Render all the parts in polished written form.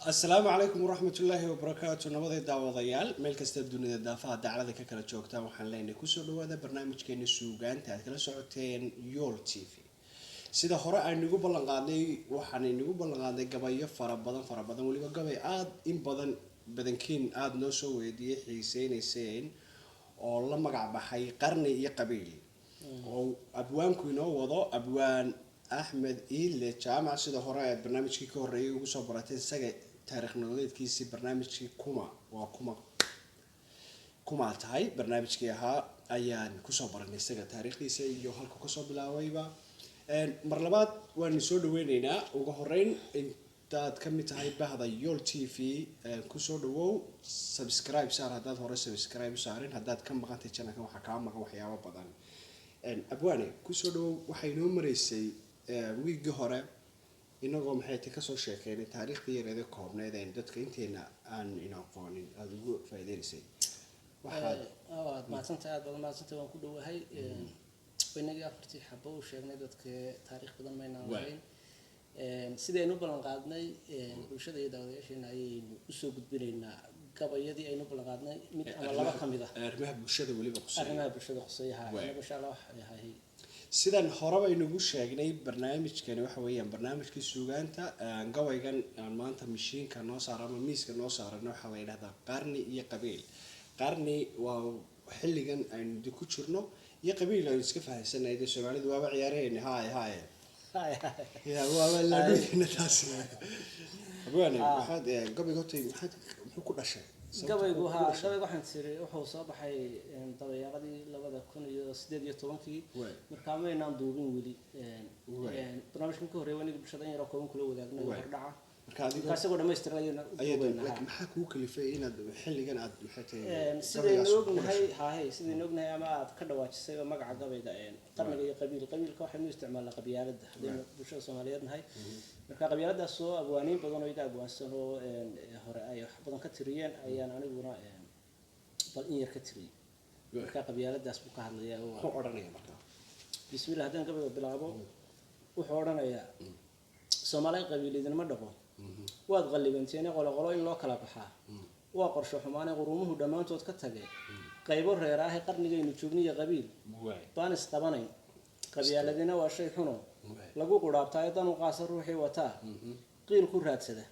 السلام عليكم ورحمة الله وبركاته نبضي داوضيال ميل كستا الدنيا دافع دعالة كلا جوجتا وحن لين كوسو هذا برنامج كين السوقان تاع كلا ساعتين يول تي في sida hore aynu ballan qaadnay waxaan inagu ballan qaadnay gabayo fara badan waliba gabay aad in badankiin aad noo soo weydiiyay xiiseynayseen oo la magac baxay qarni iyo qabiil oo abwaanku inoo wado abwaan axmed iile jaamac sida hore ee barnaamijkii ka horeeyay ugu soo baratay isaga taariikh nololeedkiisii barnaamijkii kuma tahay barnaamijkii ahaa ayaan kusoo baranay isaga taariikhdiisa iyo halka kasoo bilaabayba mar labaad waan soo dhaweynaynaa ugu horeyn intaad ka mid tahay bahda Yol TV ku soo dhawow subscribe saar hadaad hore subscribe saarin hadaad ka maqantay channelka waxa ka maqan waxyaabo badan abwaane ku soo dhawow waxay noo mareysay wiigi hore inagoo maxay ka soo sheekeynay taariikhdii yareed ee koobneed ee dadka inteena aan aqoonin aad ugu faa'iideysay waxaad maasanta waan ku dhawahay inagii afartii xabo u sheegnay dadka taariikh badan mayna lahayn sidaynu ballan qaadnay bulshada iyo daawadayaasheena ayaynu u soo gudbinaynaa gabayadii aynu ballan qaadnay mid ama laba ka mid ah arrimaha bulshada waliba quseeyaha insha Allah waxay sidan hore aynu sheegnay barnaamijkani waxa weeyaan barnaamijkii suugaanta gabaygan aan maanta mishiinka noo saaran ama miiska noo saaran waxa la yiraahdaa qarni iyo qabiil qarni waa xilligan aynu ku jirno iyo qabiil ay iska fahansanayeen Soomaalidu waaba ciyaareen haay ya waaba la dhigna taas abwaane waxaad gabayga hotay muxuu ku dhashay gabaygu waxaan tiray wuxuu soo baxay dabayaqadii 2018 markaa ma inaan duubin wili barnaamijkan ka horeeyay waniga bulshada yar oo kooban kula wadaagnay hordhaca marka asagoo dhameystirayna maxaa ku kalifay inaad xilligan aad sideen ognahay ama aad ka dhawaajisay magaca gabayga qarniga iyo qabiilka waxaynu isticmaalnaa qabyaalada hadaynu bulshada Soomaaliyeed nahay marka qabyaaladaas soo abwaaniin badan oo iga abwaansan oo hore ay wax badan ka tiriyeen ayaan aniguna bal in yar ka tiriyay marka qabyaaladaas buu ka hadlayaa oo oranaya marka bismillaah hadan gabayga bilaabo wuxuu oranayaa Soomaaliya qabiiladina ma dhaqo waad qallibanteen qolo in loo kala baxaa waa qorshe xumaan quruumuhu dhamaantood ka tagay qaybo reer ah qarnigaynu joogniyo qabiil baan isqabanay qabyaaladina waa shay xuno lagu quraabtay dan u qaasa ruuxii wata qiil ku raadsada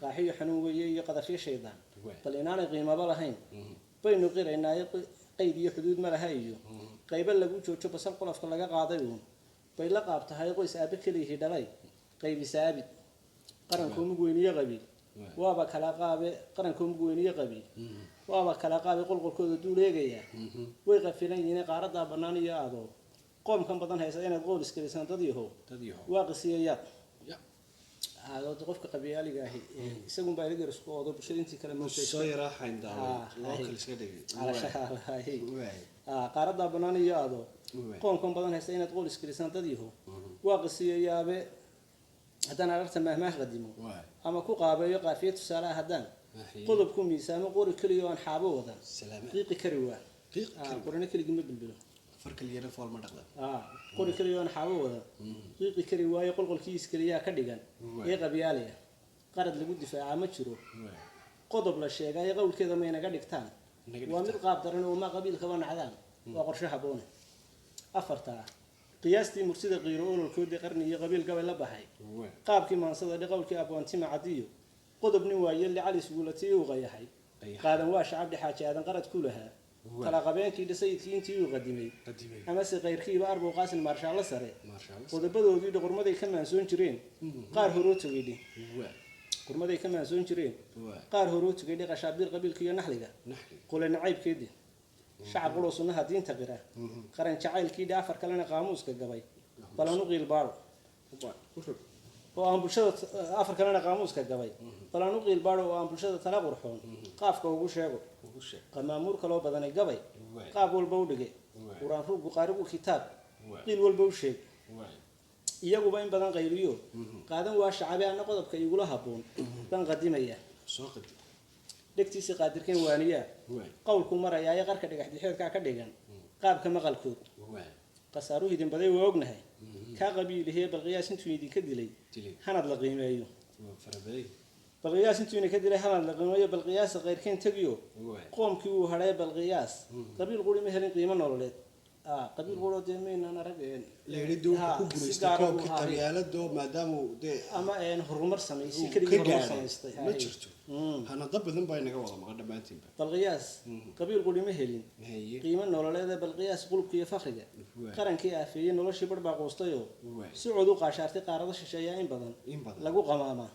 qaaxiyo xanuun weeye iyo qadafyo sheedan bal inaanay qiimaba lahayn baynu qiraynaa qayd iyo xuduud ma laha iyo qaybo lagu joojo basal qolofka laga qaaday bay la qaabtahay qoys aabe kaliya dhalay qaybi saabid qaranku ugu weyniyo qabiil waaba kala qaabe qaranku ugu weyniyo qabiil waaba kala qaabe qolqolkooda duuleegaya way qafilan yihiin qaarada banaan iyo aado qoomkan badan haysa inaad qool iska dhisan dad yahow waa qisiyaya aado qofka qabiiliga ah isagu baa laga isku oodo bulshada intii kale ma soo yaraaxayn daawo loo kala iska dhigay qaarada banaan iyo aado qoomkan badan haysa inaad qool iska dhisan dad yahow waa qisiyayaabe haddaan aragta mahmaah qadimo ama ku qaabeeyo qaafiyad tusaale haddaan qodobku miisaamo qori kaliya aan xaabo wadan qiiqi kari waa qorina kaliya ma bilbilo farka liyana fool ma dhaqda qori kaliya aan xaabo wadan qiiqi kari waayo qolqolkiis kaliya ka dhigan ee qabyaalaya qarad lagu difaaca ma jiro qodob la sheegay qowlkeeda ma inaga dhigtaan waa mid qaab daran oo ma qabiilka ba nacdaan waa qorshe haboon afarta qiyaastii mursida qiiro ololkoodii qarni iyo qabiil gabay la baxay qaabkii maansada dhaqawlkii abwaanti macadiyo qodobni waaye cali suulati uu qayahay qaadan waa shacab dhixaaji aadan qarad ku lahaa kala qabeenkii dhisayidkii intii uu qadimay ama si qayrkiiba arbo qaasin maarshaalla sare qodobadoodii dhaqurmaday ka maansoon jireen qaar horoo tagaydhi qurmaday ka maansoon jireen qaar horoo tagaydhi qashaabiir qabiilka iyo naxliga qole nacaybkeedii shacab qolo sunnaha diinta qira qaran jacaylkii dhaafar kalena qaamuuska gabay balanu qiil baaro oo aan bulshada afar kalena qaamuuska gabay balanu qiil baaro oo aan bulshada tala qurxoon qaafka ugu sheego qamaamuur kala badan gabay qaab walba u dhigay quraan ruugu qaarigu kitaab qiil walba u sheeg iyaguba in badan qayliyo qaadan waa shacabi aan qodobka igula haboon ban qadimaya soo qadi dhegtiisa qaadirkeen waaniya qowlku maraya ay qarka dhigax dhixeedka ka dhigan qaabka maqalkood qasaaru hidin baday waa ognahay ka qabiilihee bal qiyaas intuu idin ka dilay hanad la qiimeeyo balqiyaas intuuna ka dilay halan la qiimeeyo balqiyaas qeyrkeen tagiyo waay qoomkii uu hadhay balqiyaas qabiil quri ma helin qiimo nololeed qabiil quro deemeynaan arageen leeyahay duulka ku guuleystay koobka qabyaalado maadaama dee ama horumar sameeyay kadib horumar sameystay ma jirto hana dad badan baa inaga wada maqan dhamaantiinba balqiyaas qabiil quri ma helin haye qiimo nololeed balqiyaas qulubka iyo fakhriga qarankii aafeeyay noloshii barbaa qoostay oo waay si cod u qaashaartay qaarada shisheeya in badan lagu qamaama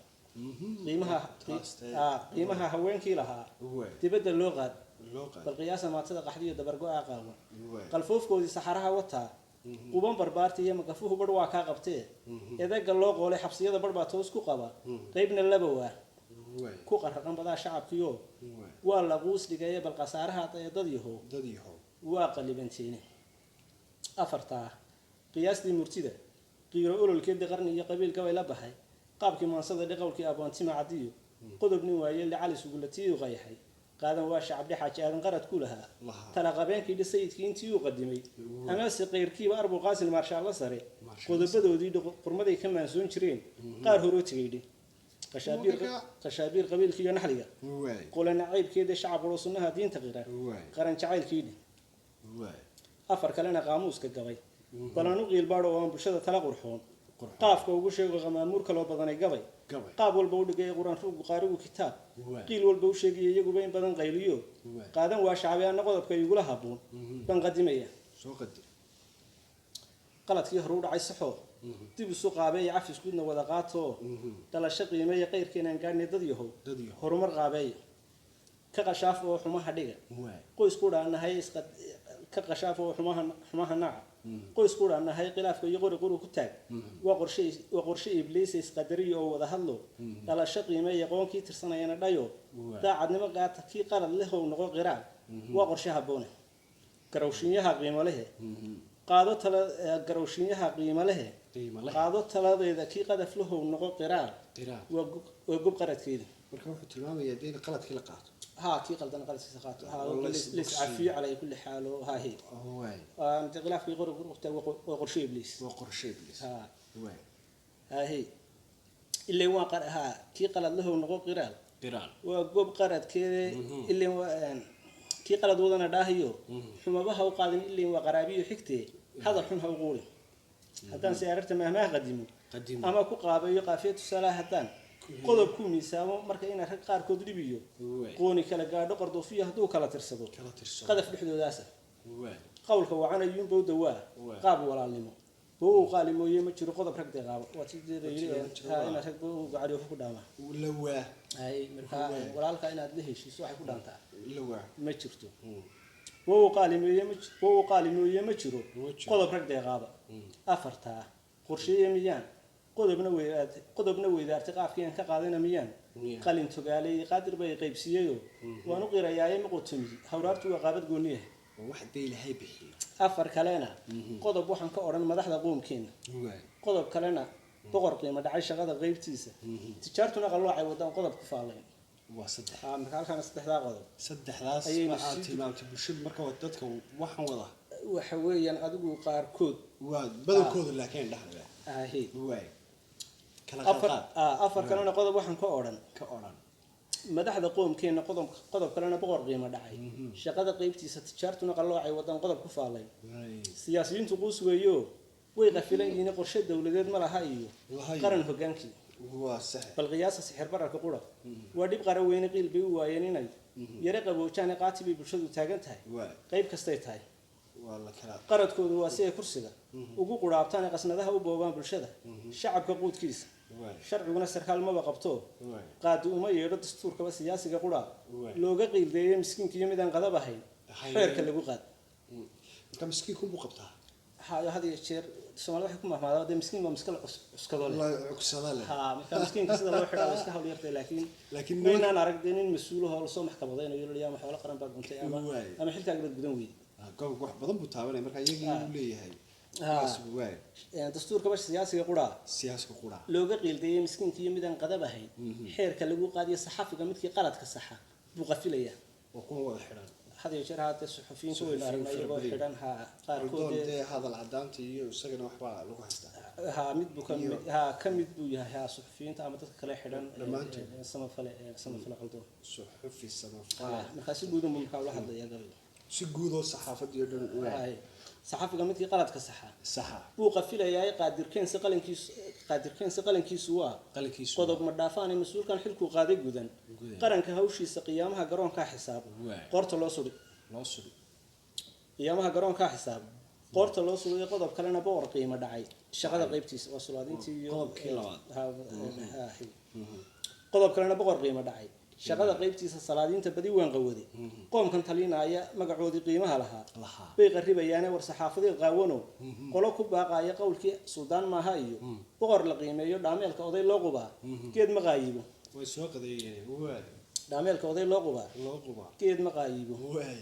qiimaha haweenkii lahaa waay dibadda loo qaad loo qaad balqiyaasa maatada qaxdiyo dabargo-a qaalma waay qalfoofkoodii saxaraha wataa quban barbaarta iyo makafuhu barh waa kaa qabtee edaga loo qoolay xabsiyada barh baa toos ku qaba qaybna laba waa waay ku qarraqan badaa shacabkiyo waay waa laquus dhigaya bal khasaaraha ee dad yahow waa qalibanteene afartaa qiyaastii murtida qiiro ololkeedii qarni iyo qabiilka way la baxay qaabkii maansada dhiqowlkii abwaantima cadiyo qodob nin waaye licali sugulatiyu qayaxay qaadan waa shacab dhexaaji aadan qarad ku lahaa tala qabeenkii sayidkii intii uu qadimay amase qeyrkiiba arbul qaasil maarshaalla sare qodobadoodii qurmaday ka maansoon jireen qaar horoo tegaydhi qashaabiir qabiilkii iyo naxliga qole nacaybkeeda shacab quro sunnaha diinta qira qaran jacaylkiidhi afar kalena qaamuuska gabay balanu qiilbaadho oo aan bulshada tala qurxoon qaafka ugu sheego qamaamuurka loo badanay gabay qaab walba u dhigay quraan ruugu qaarigu kitaab qiil walba u sheegaya iyaguba in badan qayliyo qaadan waa shacbiyaana qodobka igula haboon ban qadimaya soo qadir qaladkii hore u dhacay saxoo dib isu qaabeeya cafis guudna wada qaatoo dhalasho qiimeeya qayrkeenaan gaadhnay dad yahow horumar qaabeeya ka qashaaf oo xumaha dhiga qoys ku dhaanahay ka qashaaf oo xumaha naca qoys ku dhaanahay khilaafka iyo qori ku taag waa qorshe ibliis isqadariyo oo wada hadlo dhalasho qiimeeya qoonkii tirsanayana dhayo daacadnimo qaata kii qalad leh oo noqo qiraal waa qorshe habboone garawshiinyaha qiimo lehe qaado tala garawshiinyaha qiimo lehe qaado taladeeda kii qadaf leh oo noqo qiraal waa gub qaradkeeda marka wuxuu tilmaamayaa in qaladkii la qaato كي قلدنا قلت سقاط ليس عفي على كل حال وها هي واي انت غلاف في غرق وقرشي ابليس ها واي ها هي اللي واقع ها كي قلد له نقو قرال وقوب قرد كي اللي كي قلد ودنا داهيو حما بها وقادم اللي وقرابي حكتي هذا حنها وقولي حتى سيارته مهما قديم اما كو قابيو قافيه صلاه هدان qodob ku miisaamo marka in rag qaar kood dhibiyo qooni kala gaadho qardoofiyo haduu kala tirsado qadaf dhexdoodaas qowlka wacan ayuun bowda waa qaab walaalnimo buu qaalimooyay ma jiro qodob rag deeqaabo waa tideeda yiri in rag buu gacariyo ku dhaama lawaa ay marka walaalka inaad la heshiiso waxay ku dhaantaa lawaa ma jirto buu qaalimooyay ma jiro qodob rag deeqaaba afarta qorsheeye miyaan qodobna weydaartay qaafkii aan ka qaadana miyaan qalin togaalay qaadir bay qaybsiyeeyo waan u qirayaa ma qotami hawraartu waa qaabad gooniye wax deelahay bixiyo afar kalena qodob waxaan ka oran madaxda qoomkeena qodob kalena boqor qiimo dhacay shaqada qaybtiisa tijaartuna qalloocay wadaan qodob ku faaleen waa saddex marka halkan saddexdaa qodob saddexdaas waxa tilmaamtay bulshada marka dadka waxan wada waxa weeyaan adigu qaarkood waa badankooda laakiin dhaxla waay afar kalena qodob waxaan ka oran madaxda qoomkeena qodob kalena boqor qiimo dhacay shaqada qaybtiisa tijaartuna qalloocay wadan qodob ku faalay siyaasiyiintu quus weeyo way qafilan yihiin qorshe dawladeed ma laha iyo qaran hogaankii waa sax bal qiyaasa sixir bararka qura waa dib qara weyn qiil bay u waayeen inay yara qaboojaan qaatibay bulshadu taagan tahay qayb kastay tahay qaradkoodu waa si ay kursiga ugu quraabtaan qasnadaha u boobaan bulshada shacabka quudkiisa sharciguna sarkaal maba qabto qaadi uma yeedho dastuurkaba siyaasiga qura looga qiildeeyay miskiinka iyo midaan qadab ahayn xeerka lagu qaad marka miskiinku buu qabtaa هذه الشيء السؤال واحد كم هذا ده مسكين ومسكين عسكري الله عسكري ها مسكين كذا لو حدا مسكين حول يرتي لكن وين أنا أرد دين المسؤول هو لصو محكمة ضينا يقول لي يا محول قرن بعد بنتي أما حلت أقدر بدون ويد قام واحد بدون بتعاون مركا يجي يقول لي هاي يعني دستور كبش سياسي قرا لو قيل دي مسكين كي ميدان قدبه هي حير كلو قادي صحافي قمت كي قالت كصحة بغفلية وقوة الحرام هذه شرحات الصحفيين سوي الأرمية وحيرانها قاركود هذا العدانتي وسجن وحبا لو هستا ها mid buu ka mid buu yahay haa suxufiyiinta ama dadka kale xidhan samafale qaldo suxufi samafale marka si guud uma markaa la hadlayaa gabay si guud oo saxaafadii dhan waay saxafiga midkii qaladka saxa buu qafilayaa qaadirkeensi qalankiisu waa qodob ma dhaafaan mas'uulkan xilku qaaday gudan qaranka hawshiisa qiyaamaha garoonka xisaab qorta loo suri qiyaamaha garoonka xisaab qorta loo suri qodob kalena boor qiimo dhacay shaqada qaybtiisa waa sulaadintii iyo qodobkii labaad qodob kalena boqor qiimo dhacay shaqada qaybtiisa salaadiinta badi waan qawade qoomkan talinaya magacoodii qiimaha lahaa bay qaribayaane war saxaafadeed qaawano qolo ku baaqaya qowlkii suldaan maaha iyo boqor la qiimeeyo dhaameelka oday loo qubaa geed ma qaayibo way soo qadeeyeen waay dhaameelka oday loo qubaa geed ma qaayibo waay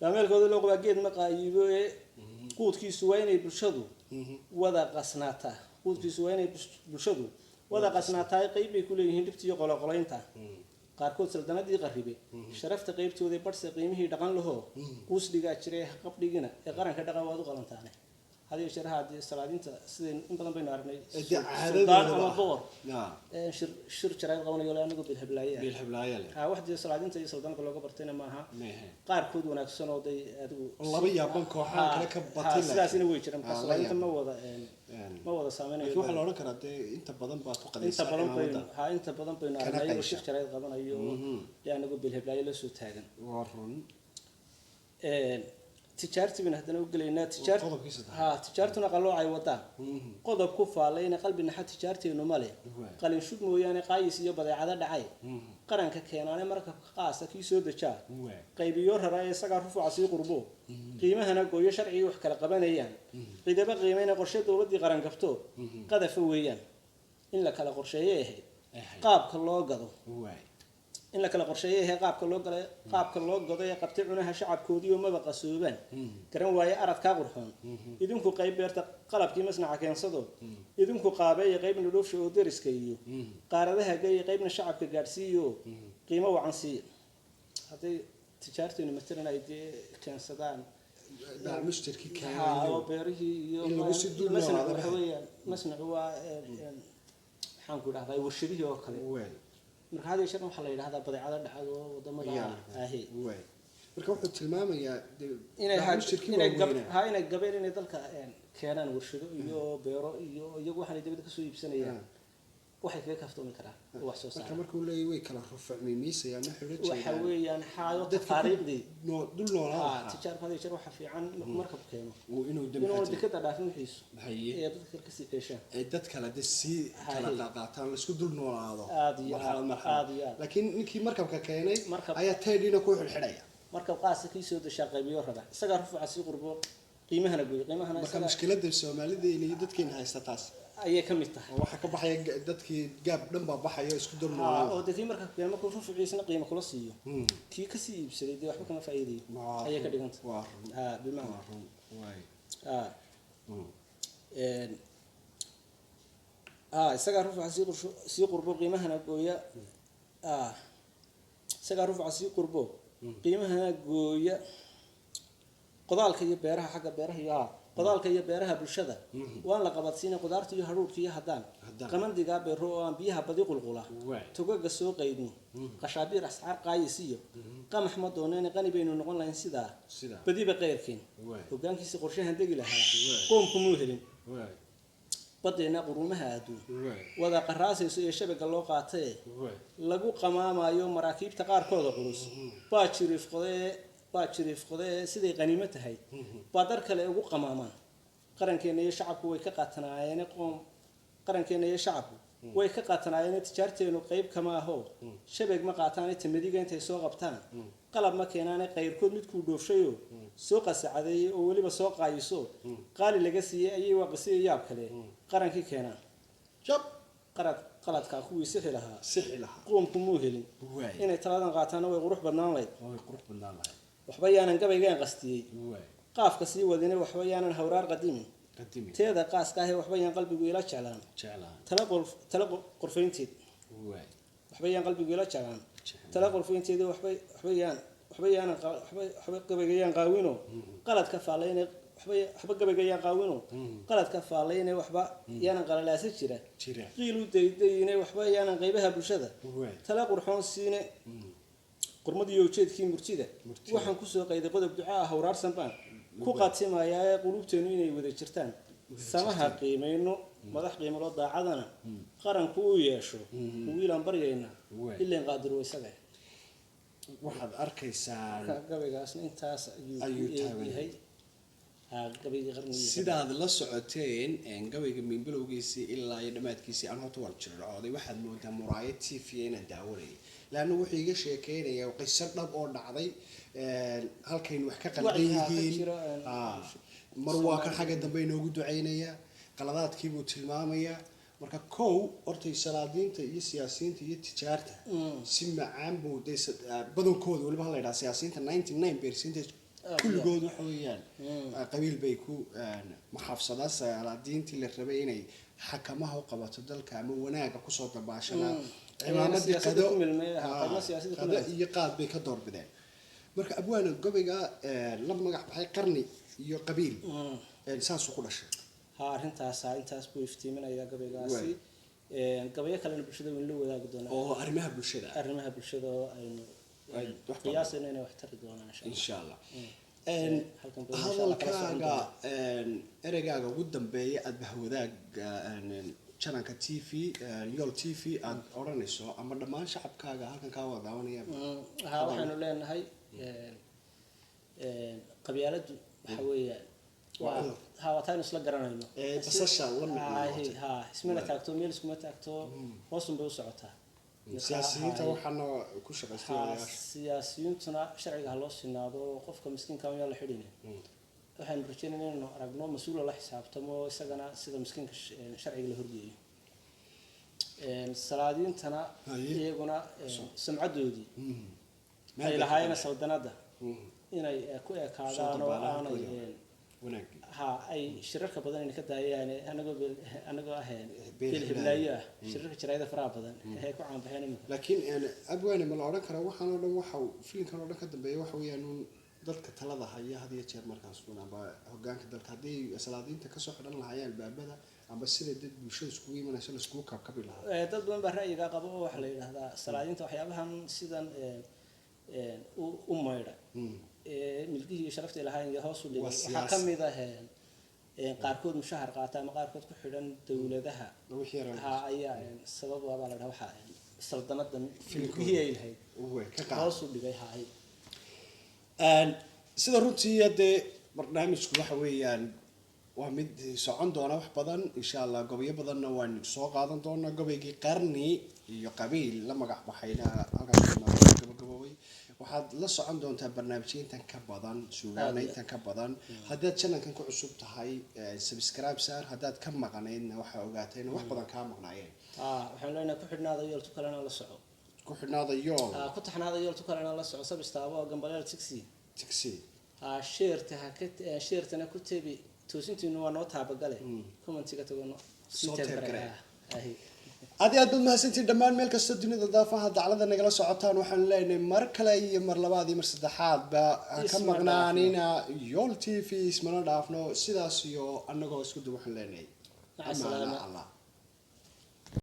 dhaameelka oday loo qubaa geed ma qaayibo ee quudkiisu waa inay bulshadu wada qasnaataa wada qasnaataay qayb bay ku leeyihiin dhibta iyo qoloqolaynta qaarkood saldanadii qaribe sharafta qaybtooda badhse qiimihii dhaqan lahoo quus dhigaa jiray qabdhigina ee qaranka dhaqan waad u qalantaane hadii sharaha salaadinta sideen in badan baynu aragnay suldaan ama boqor shir jaray qabanayo anigu bilhablaaya waxdii salaadinta iyo saldanka looga bartayna maaha qaarkood wanaagsan oo day adigu laba yaaban kooxaha kale ka batay sidaasina way jiraan salaadinta ma wada saameynayo waxa la oran karaa inta badan baa ku qadaysan inta badan baynu aragnay shir jaray qabanayo anigu bilhablaaya la soo taagan waa run tijaartii baan hadana u galeynaa tijaartuna qalloocay wadaan qodob ku faalayna qalbi naxa tijaarteenu male qalin shub mooyaane qaayis iyo badeecada dhacay qaranka keenaane markabka qaasa kii soo dejaa qaybiyo raraa isaga rufuuca sii qurbo qiimahana gooyo sharciga wax kala qabanayaan cidaba qiimayna qorshe dawladii qaran gabto qadafa weeyaan in la kala qorsheeyay qaabka loo gado in la kala qorsheeyay qaabka loo gado ee qabtay cunaha shacabkoodii oo maba qasooban garan waaye aradka qurxoon idinku qayb beerta qalabkii masnaca keensado idinku qaabeeyay qaybna dhoofsho oo deriska iyo qaaradaha geeyay qaybna shacabka gaadhsiiyo qiimo wacan siiyo haday tijaarteenu مثلا ay keensadaan mushtarki keenayo oo beerihii iyo masnacu waa waxaan ku dhahday warshadihii oo kale marka hadii shaqo waxa la yiraahdaa badeecada dhacdo wadamada marka wuxuu tilmaamayaa inay gabeen inay dalka keenaan warshado iyo beero iyo iyagu waxay dibadda ka soo iibsanayaan waxay kaga kaftoomi karaan wax soo saar marka uu leeyahay way kala rufacmay miisayaan xiriir waxa weeyaan xaayo taariikhdii dul noolaa tijaarada shir waxa fiican markab keeno inuu dekada dhaafin wixiisu ee dadka ka sii qeeshaan dad kala si kala qaataan la isku dul noolaado aad iyo laakiin ninkii markabka keenay ayaa taydina ku xirxidaya markab qaasa kii soo dashaa qaybiyo raba isaga rufuuca sii qurbo qiimahana marka mushkiladda Soomaalida iyo dadkeen haysta taas ayay kamid tahay waxa ka baxay dadkii gaab dhan baa baxayo isku dul noolaa oo dadkii marka qiimo ku rufuuciisna qiimo kula siiyo kii ka sii iibsaday waxba kama faa'iideeyo ayay ka dhiganta bimaana isaga rufuuca sii qurbo qiimahana gooya isaga rufuuca sii qurbo qiimahana gooya qodaalka iyo beeraha xagga beeraha iyo qodaalka iyo beeraha bulshada waan la qabadsiinay qudaarta iyo haruurka iyo hadaan qamandiga beero oo aan biyaha badi qulqula togaga soo qaydin qashaabiir asxaar qaayis iyo qamax ma dooneen qani baynu noqon lahayn sida badiba qeyrkeen hogaankiisa qorshahan degi lahaa qoomku muu helin badeena qurumaha aduun wada qaraasayso iyo shabaga loo qaatay lagu qamaamayo maraakiibta qaarkooda culus baa jiriif qodee siday qaniimo tahay baa dar kale ugu qamaamaan qarankeena iyo shacabku way ka qaatanaayeen tijaarteenu qayb kama aho shabag ma qaataan tamadiga intay soo qabtaan qalab ma keenaan qayrkood midkuu dhoofshayo soo qasacadeeyay oo waliba soo qaayiso qaali laga siiyay ayay waaqisay yaab kale qarankii keenaan qaladka kuwii sixi lahaa qoomku muu helin inay taladan qaataan way qurux badnaan lahayd waxba yaanan gabaygaan qastiyay qaafka sii wadina waxba yaanan hawraar qadimin teeda qaaska ah waxba yaan qalbigu ila jeclaan tala qorfaynteed waxba yaan qalbigu ila jeclaan tala qorfaynteed waxba yaanan gabaygaan qaawino qaladka faalayna waxba gabayga yaa qaawino qaladka faalayna waxba yaanan qalalaasa jira qiil u daydayna waxba yaanan qaybaha bulshada tala qurxoon siine qurmadii ujeedkii murtida waxaan ku soo qayday qodob ducaa ah waraarsan baan ku qaatimayaa qulubteenu inay wada jirtaan samaha qiimayno madax qiimo loo daacadana qaranku uu yeesho wiilaan baryayna ilaan qaadiro isaga waxaad arkaysaa gabaygaasna intaas ayuu yahay sidaad la socoteen gabayga minbilowgiisii ilaa iyo dhammaadkiisii aan horta wal jircooday waxaad moodaa muraayad t v inaan daawanayay laanna wuxuu iga sheekeynayaa qiso dhab oo dhacday halkaynu wax ka qaldan yihiin mar waa kan xagga dambe inoogu ducaynayaa qaladaadkiibuu tilmaamayaa marka kow hortay salaadiinta iyo siyaasiyiinta iyo tijaarta si macaan buu dee badankooda weliba hala yidhaha siyaasiyiinta 99% kulligood waxa weeyaan qabiil bay ku maxaafsadaan salaadiintii la rabay inay xakamaha u qabato dalka ama wanaaga kusoo dabaashanaa cimaamadii qado iyo qaad bay ka doorbideen marka abwaana gabayga la magac baxay qarni iyo qabiil saasuu ku dhashay intaas buu iftiiminayaa gabaygaasi gabayo kalena bulshada weyn la wadaagi doonaa oo arrimaha bulshada oo aynu qiyaasayno inay wax tari doonaan insha allah hadalkaaga ereygaaga ugu dambeeya aada bahwadaag jananka t v yool t v aada odhanayso ama dhammaan shacabkaaga halkan kaa wada daawanaya waxaynu leenahay qabyaaladu waxa weeyaan waataynu isla garanayno basasha ismana taagto meel iskuma taagto hoosun bay u socotaa siyaasiyiinta waxaana ku shaqaystay siyaasiyiintuna sharciga ha loo sinaado qofka miskiinka ayaa la xidhin waxaanu rajaynaynaa inaynu aragno mas-uula la xisaabtamo isagana sida miskiinka sharciga la horgeeyo salaadiintana iyaguna samcadoodii ay lahaayeen saldanada inay ku ekaadaan oo aanay ay shirarka badan inay ka daayaan anagoo ahayn hilhiblaayo ah shirarka jaraayada faraha badan ay ku caanbaxeen laakiin abwaane ma la odhan karaa waxaan oo dhan waxa filimkan oo dhan ka dambeeya waxa weeyaan dadka talada haya had iyo jeer markaas amba hogaanka dalka haddii salaadiinta kasoo xidhan lahaayeen albaabada amba sida dad bulshada iskugu imanayso la iskugu kabkabi lahaa dad badan baa ra'yiga qaba oo waxa la yidhaahdaa salaadiinta waxyaabahan sidan u maydha milkihii sharafta lahayn hoos u dhigay waxaa ka mid ah qaarkood mushahar qaata ama qaarkood ku xidhan dowladaha ayaa sabab baa la dhahaa waxa saldanada milkihii ay lahayd hoos u dhigay sida runtii dee barnaamijku waxa weeyaan waa mid socon doona wax badan insha allah gobolyo badanna waan soo qaadan doonaa gobolkii qarni iyo qabiil la magac baxayna halkaas gabagaboway waxaad la socon doontaa barnaamijyintan ka badan suugaanayntan ka badan haddaad channelkan ku cusub tahay subscribe saar haddaad ka maqnaydna waxaa ogaatay in wax badan kaa maqnaayeen waxaan leenahay ku xidhnaada yooltu kalena la soco ku xidhnaada yool ku taxnaada yooltu kalena la soco sabistaabo gambaleel tixi sheertana ku tebi toosintiinu waa noo taabagale commentiga tagano aad iyo aad baad mahadsantiin dhammaan meel kasta dunida daafaha daclada nagala socotaan waxaan leenahay mar kale iyo mar labaad iyo mar saddexaadba aan ka maqnaanina yool t v ismana dhaafno sidaas iyo annagoo isku dub waxaan leenahay maca salaama